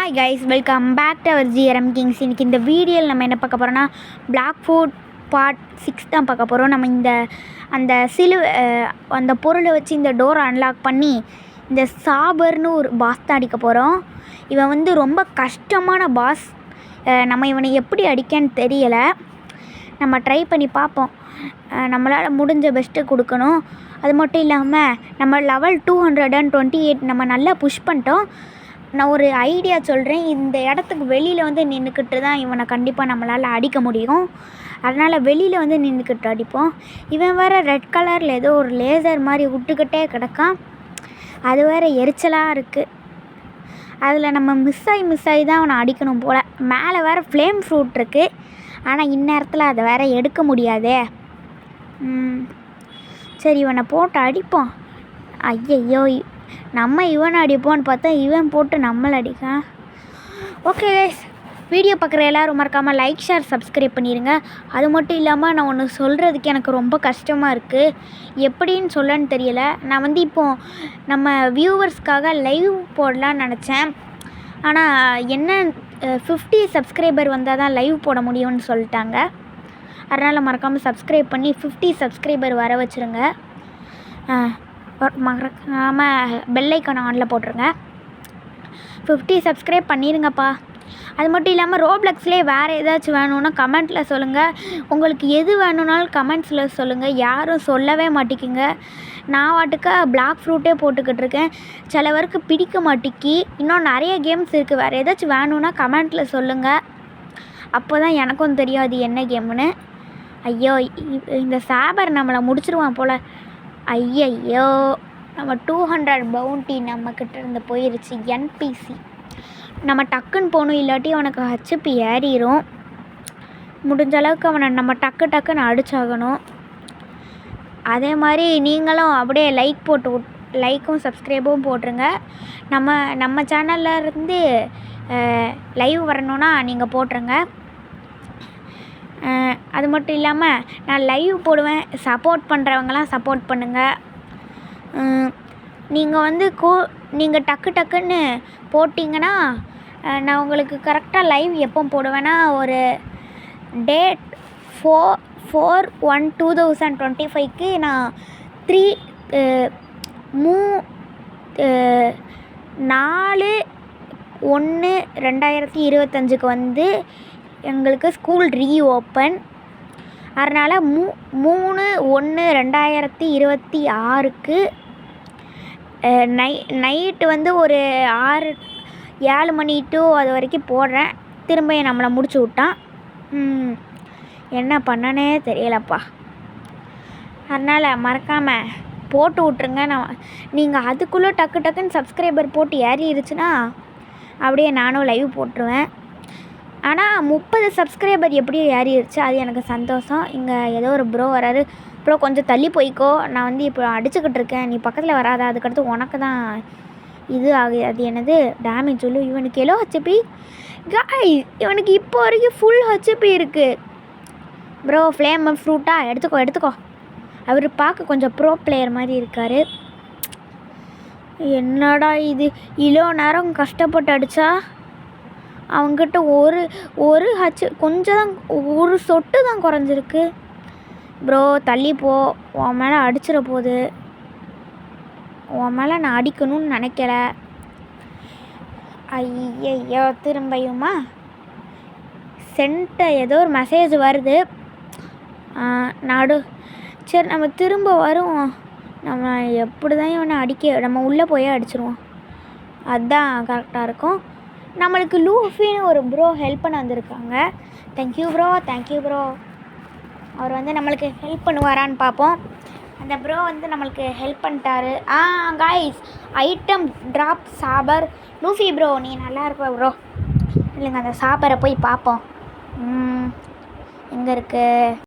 Hi guys, welcome back to our GRM Kings. இன்றைக்கி இந்த வீடியோவில் நம்ம என்ன பார்க்க போகிறோன்னா பிளாக் ஃபுட் பார்ட் 6 தான் பார்க்க போகிறோம். நம்ம அந்த பொருளை வச்சு இந்த டோரை அன்லாக் பண்ணி இந்த சாபர்னு ஒரு பாஸ் தான் அடிக்க போகிறோம். இவன் வந்து ரொம்ப கஷ்டமான பாஸ். நம்ம இவனை எப்படி அடிக்கன்னு தெரியலை. நம்ம ட்ரை பண்ணி பார்ப்போம். நம்மளால் முடிஞ்ச பெஸ்ட்டு கொடுக்கணும். அது மட்டும் இல்லாமல் நம்ம லெவல் 228 நம்ம நல்லா புஷ் பண்ணிட்டோம். நான் ஒரு ஐடியா சொல்கிறேன். இந்த இடத்துக்கு வெளியில் வந்து நின்றுக்கிட்டு தான் இவனை கண்டிப்பாக நம்மளால் அடிக்க முடியும். அதனால் வெளியில் வந்து நின்றுக்கிட்டு அடிப்போம். இவன் வேறு ரெட் கலரில் ஏதோ ஒரு லேசர் மாதிரி விட்டுக்கிட்டே கிடக்கான். அது வேறு எரிச்சலாக இருக்குது. அதில் நம்ம மிஸ் ஆகி தான் அவனை அடிக்கணும் போல். மேலே வேறு ஃப்ளேம் ஃப்ரூட் இருக்குது. ஆனால் இந்நேரத்தில் அதை வேறு எடுக்க முடியாதே. சரி, இவனை போட்டு அடிப்போம். ஐயையோ, நம்ம இவனை அடிப்போன்னு பார்த்தா இவன் போட்டு நம்மளை அடிக்கான். ஓகே கைஸ், வீடியோ பார்க்குற எல்லோரும் மறக்காமல் லைக், ஷேர், சப்ஸ்கிரைப் பண்ணிடுங்க. அது மட்டும் இல்லாமல் நான் ஒன்று சொல்கிறதுக்கு எனக்கு ரொம்ப கஷ்டமாக இருக்குது. எப்படின்னு சொல்லன்னு தெரியல. நான் வந்து இப்போது நம்ம வியூவர்ஸ்க்காக லைவ் போடலான்னு நினச்சேன். ஆனால் என்ன 50 சப்ஸ்கிரைபர் வந்தால் தான் லைவ் போட முடியும்னு சொல்லிட்டாங்க. அதனால் மறக்காமல் சப்ஸ்கிரைப் பண்ணி 50 சப்ஸ்கிரைபர் வர வச்சுருங்க. மறக்காமல் பெல் ஐக்கான் ஆனில் போட்டுருங்க. 50 சப்ஸ்கிரைப் பண்ணிடுங்கப்பா. அது மட்டும் இல்லாமல் ரோப்ளக்ஸ்லேயே வேறு ஏதாச்சும் வேணும்னா கமெண்ட்டில் சொல்லுங்கள். உங்களுக்கு எது வேணும்னாலும் கமெண்ட்ஸில் சொல்லுங்கள். யாரும் சொல்லவே மாட்டேங்கிங்க. நான் வாட்டுக்க பிளாக் ஃப்ரூட்டே போட்டுக்கிட்டு இருக்கேன். சிலவருக்கு பிடிக்க மாட்டேங்கி. இன்னும் நிறைய கேம்ஸ் இருக்குது. வேறு ஏதாச்சும் வேணும்னா கமெண்ட்டில் சொல்லுங்கள். அப்போ தான் எனக்கும் தெரியாது என்ன கேம்னு. ஐயோ, இந்த சாபர் நம்மளை முடிச்சிருவான் போல். ஐயையோ, நம்ம 200 பவுண்டி நம்மக்கிட்ட இருந்து போயிடுச்சு. என்பிசி நம்ம டக்குன்னு போகணும், இல்லாட்டி அவனுக்கு ஹெச்பி ஏறிடும். முடிஞ்ச அளவுக்கு அவனை நம்ம டக்குன்னு அடிச்சாகணும். அதே மாதிரி நீங்களும் அப்படியே லைக்கும் சப்ஸ்கிரைபும் போட்டுருங்க. நம்ம சேனல்லேருந்து லைவ் வரணுன்னா நீங்கள் போட்டுருங்க. அது மட்டும் இல்லாமல் நான் லைவ் போடுவேன். சப்போர்ட் பண்ணுறவங்களாம் சப்போர்ட் பண்ணுங்கள். நீங்கள் வந்து நீங்கள் டக்குன்னு போட்டிங்கன்னா நான் உங்களுக்கு கரெக்டாக லைவ் எப்போ போடுவேன்னா ஒரு டேட் 4/1/2025க்கு நான் 4/1/2025க்கு வந்து எங்களுக்கு ஸ்கூல் ரீஓப்பன். அதனால் 3/1/2026க்கு நைட்டு வந்து ஒரு 7 மணி டு அது வரைக்கும் போடுறேன். திரும்ப நம்மளை முடிச்சு விட்டான். என்ன பண்ணனே தெரியலப்பா. அதனால் மறக்காமல் போட்டு விட்ருங்க. நீங்கள் அதுக்குள்ளே டக்குன்னு சப்ஸ்கிரைபர் போட்டு ஏறிடுச்சுன்னா அப்படியே நானும் லைவ் போட்டுருவேன். ஆனால் 30 சப்ஸ்கிரைபர் எப்படியோ ஏறிடுச்சு. அது எனக்கு சந்தோஷம். இங்கே ஏதோ ஒரு ப்ரோ வராரு. ப்ரோ கொஞ்சம் தள்ளி போய்க்கோ, நான் வந்து இப்போ அடிச்சுக்கிட்டு இருக்கேன், நீ பக்கத்தில் வராத. அதுக்கடுத்து உனக்கு தான் இது ஆகுது. அது என்னது டேமேஜ் சொல்லு. இவனுக்கு எவ்வளோ ஹெச்பி காய்ஸ்? இவனுக்கு இப்போ வரைக்கும் ஃபுல் ஹெச்பி இருக்குது. ப்ரோ ஃப்ளேம் ஃப்ரூட்டா எடுத்துக்கோ. அவர் பார்க்க கொஞ்சம் ப்ரோ பிளேயர் மாதிரி இருக்கார். என்னடா இது, இவ்வளோ நேரம் கஷ்டப்பட்டு அடித்தா அவங்ககிட்ட ஒரு கொஞ்சம் தான், ஒரு சொட்டு தான் குறைஞ்சிருக்கு. ப்ரோ தள்ளி போ, உன் மேலே அடிச்சிட போகுது. உன் மேலே நான் அடிக்கணும்னு நினைக்கல. ஐயையோ, திரும்பியுமா சென்ட்ட ஏதோ ஒரு மெசேஜ் வருது. சரி, நம்ம திரும்ப வருவோம். நம்ம எப்படி தான் இவனை நம்ம உள்ளே போய் அடிச்சிருவோம். அதுதான் கரெக்டாக இருக்கும். நம்மளுக்கு லூஃபின்னு ஒரு ப்ரோ ஹெல்ப் பண்ண வந்திருக்காங்க. Thank you bro. அவர் வந்து நம்மளுக்கு ஹெல்ப் பண்ணுவாரான்னு பார்ப்போம். அந்த ப்ரோ வந்து நம்மளுக்கு ஹெல்ப் பண்ணிட்டாரு. காய்ஸ், ஐட்டம் ட்ராப் சாபர் லூஃபி ப்ரோ, நீ நல்லா இருப்ப ப்ரோ. இல்லைங்க, அந்த சாபரை போய் பார்ப்போம். எங்கே இருக்குது?